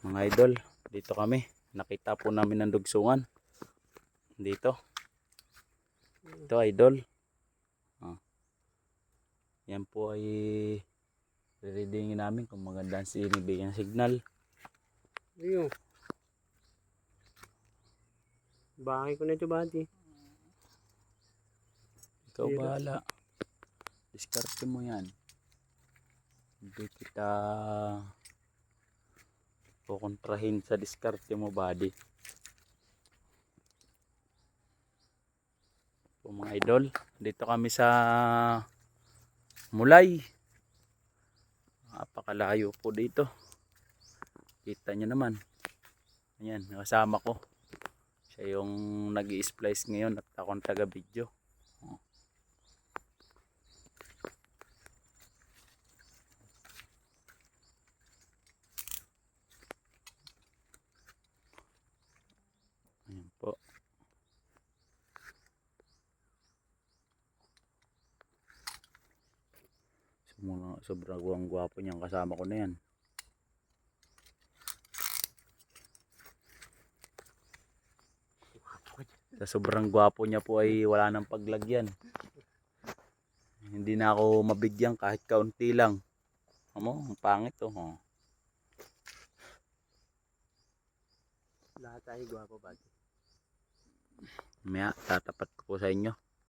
Mga idol, dito kami. Nakita po namin ng dugsungan. Dito. Ito idol. Yan po ay readingin namin kung maganda ang sinibigyan ng signal. Ayun. Bahay ko na ito, bati. Ikaw bahala. Diskarte mo yan. Hindi kita kukontrahin sa diskarte mo, buddy. Po mga idol, dito kami sa Mulay. Napakalayo po dito. Kita nyo naman. Ayan, kasama ko. Siya yung nag-i-splice ngayon at akong taga-video. Ayan po. Sobrang guwang-gwapo niyang kasama ko na yan. Sa sobrang gwapo niya po ay wala nang paglagyan. Hindi na ako mabigyan kahit kaunti lang. Ang pangit to. Lahat tayo gwapo, bati. Maya, tatapat ko po sa inyo.